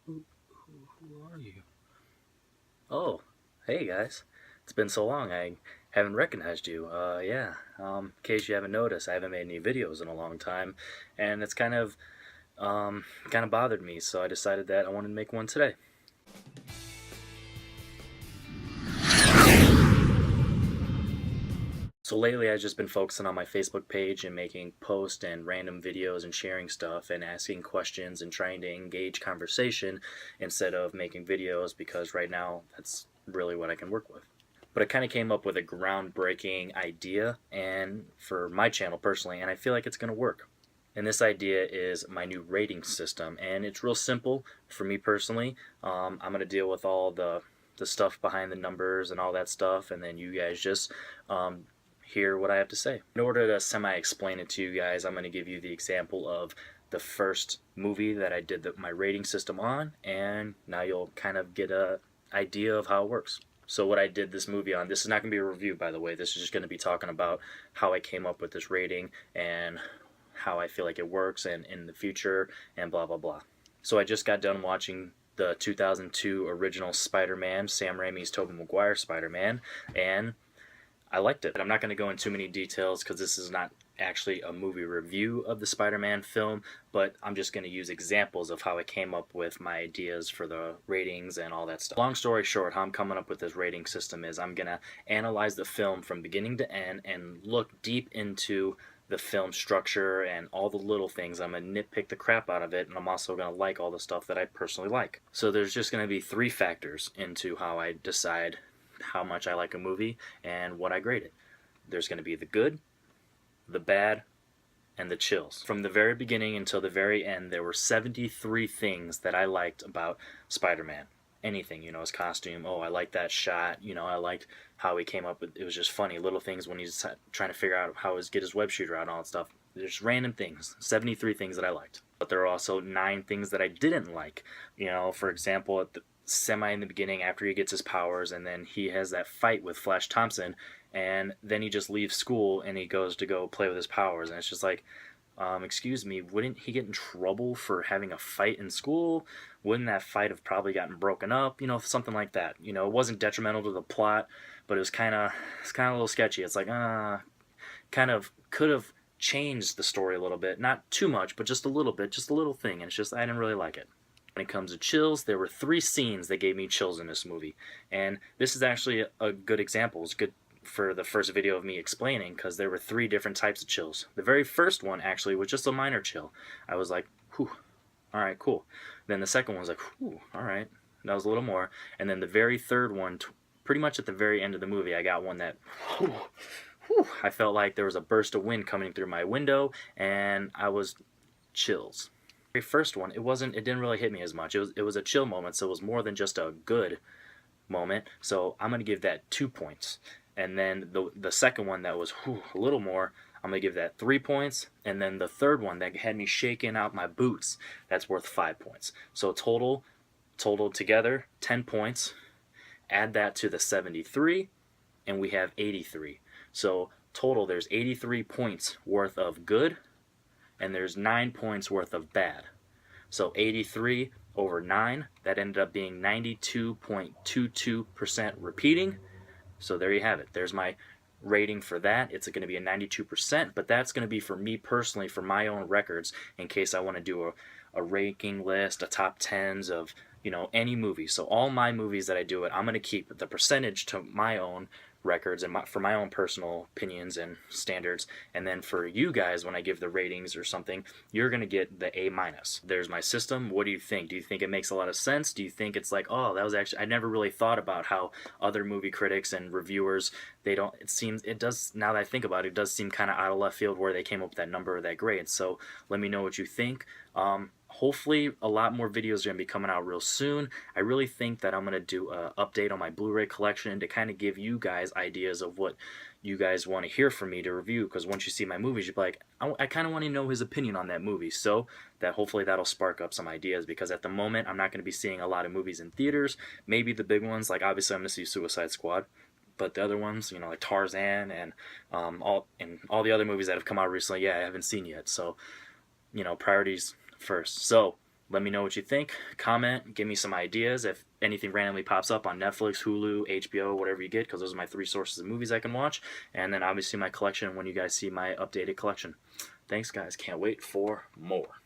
Who are you? Oh, hey guys. It's been so long, I haven't recognized you. Yeah. In case you haven't noticed, I haven't made any videos in a long time, and it's kind of bothered me, so I decided that I wanted to make one today. So lately I've just been focusing on my Facebook page and making posts and random videos and sharing stuff and asking questions and trying to engage conversation instead of making videos because right now that's really what I can work with. But I kind of came up with a groundbreaking idea and for my channel personally, and I feel like it's going to work. And this idea is my new rating system, and it's real simple for me personally. I'm going to deal with all the stuff behind the numbers and all that stuff, and then you guys just hear what I have to say. In order to semi-explain it to you guys, I'm going to give you the example of the first movie that I did my rating system on, and now you'll kind of get a idea of how it works. So what I did this movie on, this is not going to be a review, by the way. This is just going to be talking about how I came up with this rating and how I feel like it works and in the future and blah blah blah. So I just got done watching the 2002 original Spider-Man, Sam Raimi's Tobey Maguire Spider-Man, and I liked it. I'm not going to go into too many details because this is not actually a movie review of the Spider-Man film, but I'm just going to use examples of how I came up with my ideas for the ratings and all that stuff. Long story short, how I'm coming up with this rating system is I'm going to analyze the film from beginning to end and look deep into the film structure and all the little things. I'm going to nitpick the crap out of it, and I'm also going to like all the stuff that I personally like. So there's just going to be three factors into how I decide how much I like a movie and what I grade it. There's going to be the good, the bad, and the chills. From the very beginning until the very end, there were 73 things that I liked about Spider-Man. Anything, his costume. Oh, I liked that shot. I liked how he came up with it. Was just funny little things when he's trying to figure out how to get his web shooter out and all that stuff. There's random things. 73 things that I liked. But there are also 9 things that I didn't like. For example, at the semi in the beginning after he gets his powers, and then he has that fight with Flash Thompson, and then he just leaves school and he goes to go play with his powers, and it's just like, excuse me, wouldn't he get in trouble for having a fight in school? Wouldn't that fight have probably gotten broken up? Something like that. It wasn't detrimental to the plot, but it's kind of a little sketchy. It's like, kind of could have changed the story a little bit, not too much, but just a little bit, just a little thing, and it's just I didn't really like it. When it comes to chills, there were 3 scenes that gave me chills in this movie, and this is actually a good example. It's good for the first video of me explaining because there were 3 different types of chills. The very first one actually was just a minor chill. I was like, whew, all right, cool. Then the second one was like, whew, all right, that was a little more. And then the very third one, pretty much at the very end of the movie, I got one that, whew, whew, I felt like there was a burst of wind coming through my window, and I was chills. Very first one, it didn't really hit me as much. It was a chill moment, so it was more than just a good moment. So I'm gonna give that 2 points. And then the second one that was a little more, I'm gonna give that 3 points. And then the third one that had me shaking out my boots, that's worth 5 points. So total together 10 points. Add that to the 73, and we have 83. So total, there's 83 points worth of good, and there's 9 points worth of bad. So 83 over 9, that ended up being 92.22% repeating. So there you have it. There's my rating for that. It's going to be a 92%, but that's going to be for me personally, for my own records, in case I want to do a ranking list, a top 10s of any movie. So all my movies that I do I'm going to keep the percentage to my own records and for my own personal opinions and standards. And then for you guys, when I give the ratings or something, you're going to get the A minus. There's my system. What do you think? Do you think it makes a lot of sense? Do you think it's like, oh, that was actually, I never really thought about how other movie critics and reviewers, it does, now that I think about it, it does seem kind of out of left field where they came up with that number or that grade. So let me know what you think. Hopefully a lot more videos are going to be coming out real soon. I really think that I'm going to do an update on my Blu-ray collection to kind of give you guys ideas of what you guys want to hear from me to review, because once you see my movies, you'll be like, I kind of want to know his opinion on that movie. So that hopefully that'll spark up some ideas, because at the moment I'm not going to be seeing a lot of movies in theaters. Maybe the big ones, like obviously I'm going to see Suicide Squad, but the other ones, like Tarzan and all the other movies that have come out recently, I haven't seen yet. So priorities first. So Let me know what you think. Comment, give me some ideas if anything randomly pops up on Netflix, Hulu, HBO, whatever you get, because those are my 3 sources of movies I can watch. And then obviously my collection when you guys see my updated collection. Thanks, guys. Can't wait for more.